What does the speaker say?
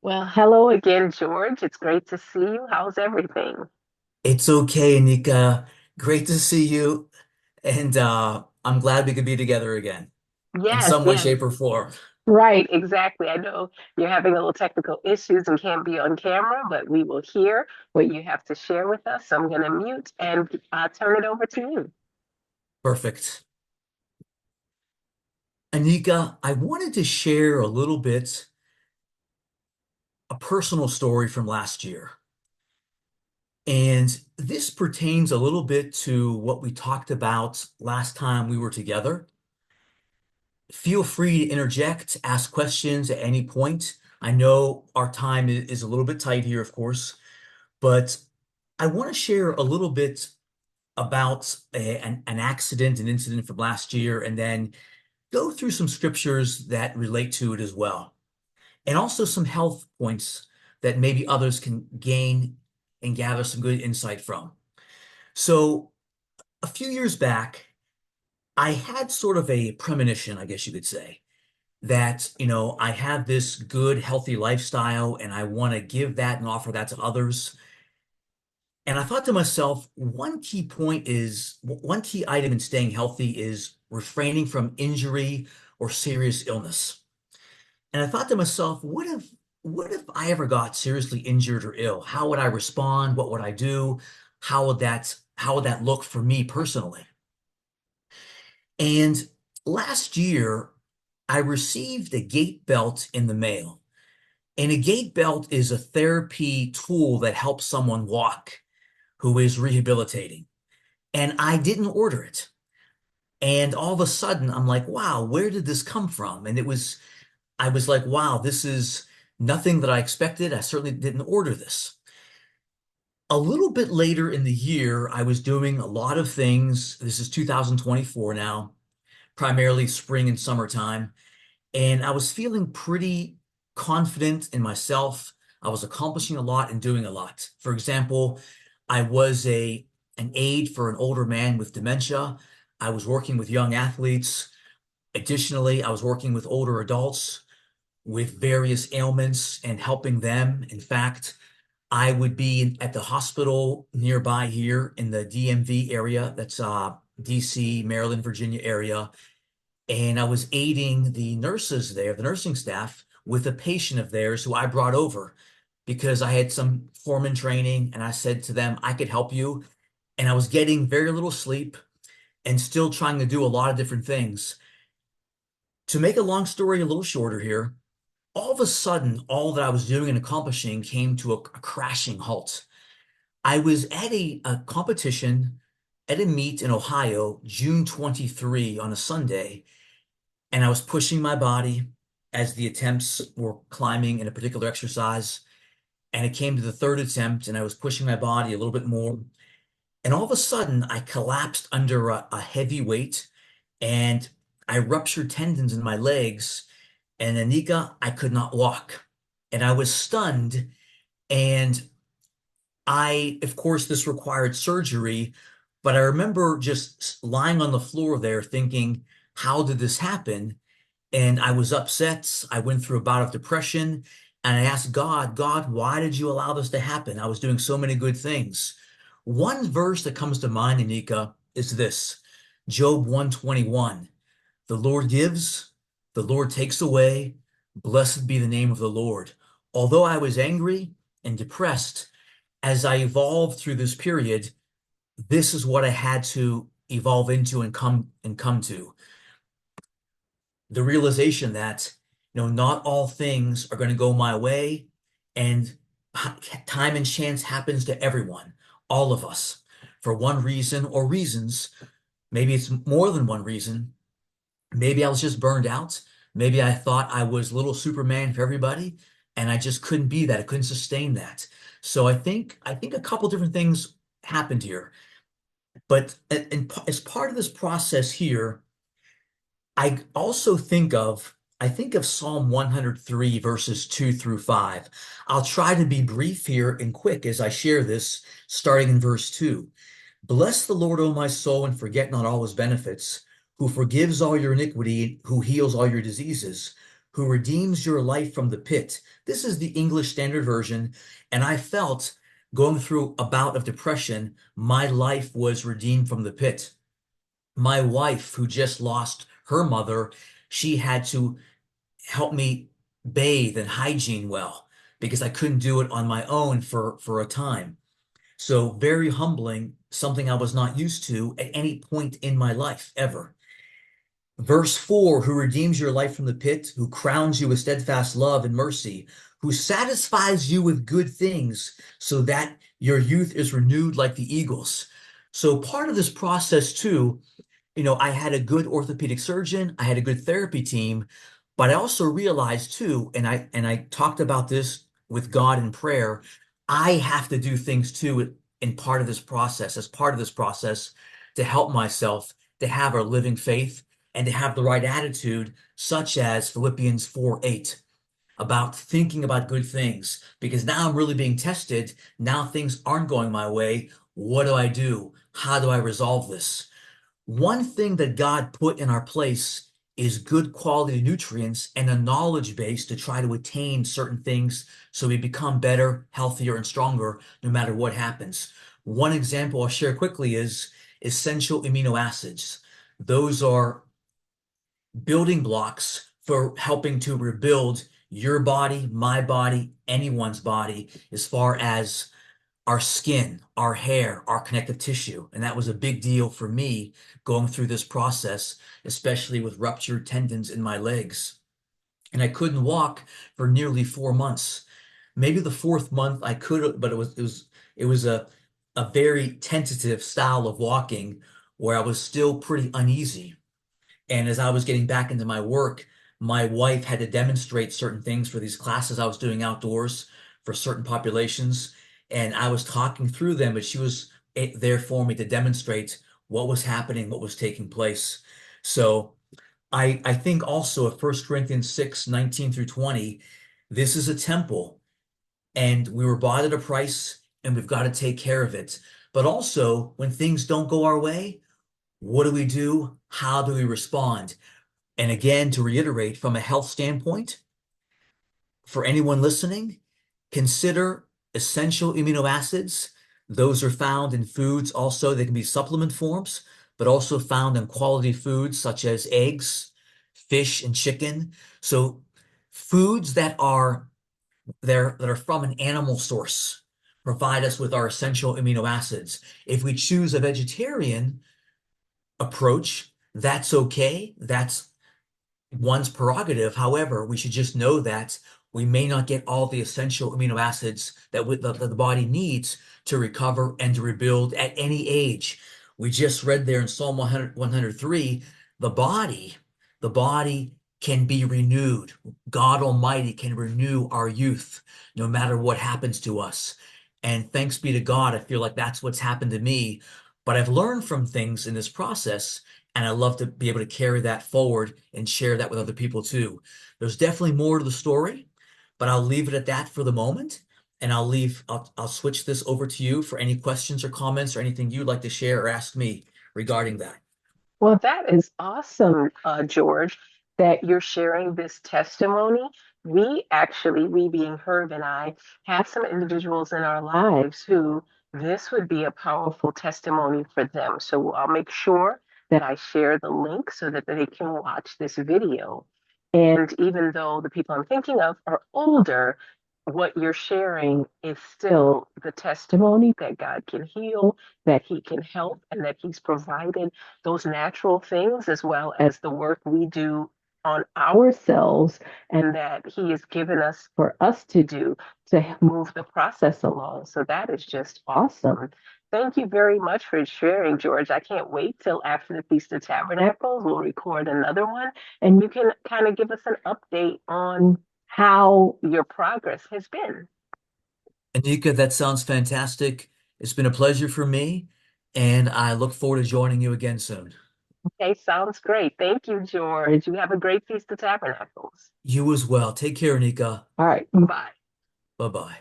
Well, hello again, George. It's great to see you. How's everything? It's okay, Nika. Great to see you. And I'm glad we could be together again in Yes, some way, yes. shape, or form. Right, exactly. I know you're having a little technical issues and can't be on camera, but we will hear what you have to share with us. So I'm going to mute and turn it over to you. Perfect. Anika, I wanted to share a little bit, a personal story from last year. And this pertains a little bit to what we talked about last time we were together. Feel free to interject, ask questions at any point. I know our time is a little bit tight here, of course, but I want to share a little bit about an accident, an incident from last year, and then go through some scriptures that relate to it as well. And also some health points that maybe others can gain and gather some good insight from. So, a few years back, I had sort of a premonition, I guess you could say, that, I have this good, healthy lifestyle and I want to give that and offer that to others. And I thought to myself, one key item in staying healthy is refraining from injury or serious illness. And I thought to myself, what if I ever got seriously injured or ill? How would I respond? What would I do? How would that look for me personally? And last year, I received a gait belt in the mail. And a gait belt is a therapy tool that helps someone walk who is rehabilitating. And I didn't order it. And all of a sudden, I'm like, wow, where did this come from? I was like, wow, this is nothing that I expected. I certainly didn't order this. A little bit later in the year, I was doing a lot of things. This is 2024 now, primarily spring and summertime. And I was feeling pretty confident in myself. I was accomplishing a lot and doing a lot. For example, I was an aide for an older man with dementia. I was working with young athletes. Additionally, I was working with older adults with various ailments and helping them. In fact, I would be at the hospital nearby here in the DMV area. That's DC, Maryland, Virginia area. And I was aiding the nurses there, the nursing staff, with a patient of theirs who I brought over because I had some foreman training and I said to them, I could help you. And I was getting very little sleep and still trying to do a lot of different things. To make a long story a little shorter here, all of a sudden, all that I was doing and accomplishing came to a crashing halt. I was at a competition at a meet in Ohio, June 23 on a Sunday, and I was pushing my body as the attempts were climbing in a particular exercise. And it came to the third attempt, and I was pushing my body a little bit more. And all of a sudden, I collapsed under a heavy weight and I ruptured tendons in my legs. And Anika, I could not walk. And I was stunned. And of course, this required surgery, but I remember just lying on the floor there thinking, how did this happen? And I was upset. I went through a bout of depression and I asked God, God, why did you allow this to happen? I was doing so many good things. One verse that comes to mind, Anika, is this, Job 121. The Lord gives, the Lord takes away. Blessed be the name of the Lord. Although I was angry and depressed, as I evolved through this period, this is what I had to evolve into and come to the realization that not all things are going to go my way, and time and chance happens to everyone, all of us, for one reason or reasons. Maybe it's more than one reason. Maybe I was just burned out. Maybe I thought I was little Superman for everybody, and I just couldn't be that. I couldn't sustain that. So I think a couple different things happened here. But as part of this process here, I think of Psalm 103 verses 2 through 5. I'll try to be brief here and quick as I share this, starting in verse 2. Bless the Lord, O my soul, and forget not all his benefits, who forgives all your iniquity, who heals all your diseases, who redeems your life from the pit. This is the English Standard Version, and I felt going through a bout of depression, my life was redeemed from the pit. My wife, who just lost her mother, she had to help me bathe and hygiene well because I couldn't do it on my own for a time. So very humbling, something I was not used to at any point in my life ever. Verse 4, who redeems your life from the pit, who crowns you with steadfast love and mercy, who satisfies you with good things so that your youth is renewed like the eagles. So part of this process too, I had a good orthopedic surgeon, I had a good therapy team, but I also realized too, and I talked about this with God in prayer, I have to do things too in part of this process, as part of this process, to help myself to have a living faith and to have the right attitude, such as Philippians 4:8, about thinking about good things. Because now I'm really being tested. Now things aren't going my way. What do I do? How do I resolve this? One thing that God put in our place is good quality nutrients and a knowledge base to try to attain certain things so we become better, healthier, and stronger no matter what happens. One example I'll share quickly is essential amino acids. Those are building blocks for helping to rebuild your body, my body, anyone's body, as far as our skin, our hair, our connective tissue. And that was a big deal for me going through this process, especially with ruptured tendons in my legs. And I couldn't walk for nearly 4 months. Maybe the fourth month I could, but it was a very tentative style of walking where I was still pretty uneasy. And as I was getting back into my work, my wife had to demonstrate certain things for these classes I was doing outdoors for certain populations. And I was talking through them, but she was there for me to demonstrate what was happening, what was taking place. So I think also of 1 Corinthians 6:19 through 20, this is a temple and we were bought at a price and we've got to take care of it. But also when things don't go our way, what do we do? How do we respond? And again, to reiterate, from a health standpoint, for anyone listening, consider essential amino acids. Those are found in foods also. They can be supplement forms, but also found in quality foods such as eggs, fish, and chicken. So foods that are from an animal source provide us with our essential amino acids. If we choose a vegetarian approach, that's okay. That's one's prerogative. However, we should just know that we may not get all the essential amino acids that the body needs to recover and to rebuild at any age. We just read there in Psalm 103, the body can be renewed. God Almighty can renew our youth no matter what happens to us. And thanks be to God, I feel like that's what's happened to me. But I've learned from things in this process, and I love to be able to carry that forward and share that with other people too. There's definitely more to the story, but I'll leave it at that for the moment. And I'll switch this over to you for any questions or comments or anything you'd like to share or ask me regarding that. Well, that is awesome, George, that you're sharing this testimony. We being Herb and I, have some individuals in our lives who this would be a powerful testimony for them. So I'll make sure that I share the link so that they can watch this video. And even though the people I'm thinking of are older, what you're sharing is still the testimony that God can heal, that He can help, and that He's provided those natural things as well as the work we do on ourselves, and that He has given us for us to do to move the process along. So that is just awesome. Thank you very much for sharing, George. I can't wait till after the Feast of Tabernacles. We'll record another one, and you can kind of give us an update on how your progress has been. Anika, that sounds fantastic. It's been a pleasure for me, and I look forward to joining you again soon. Okay, sounds great. Thank you, George. You have a great Feast of Tabernacles. You as well. Take care, Anika. All right, bye. Bye-bye.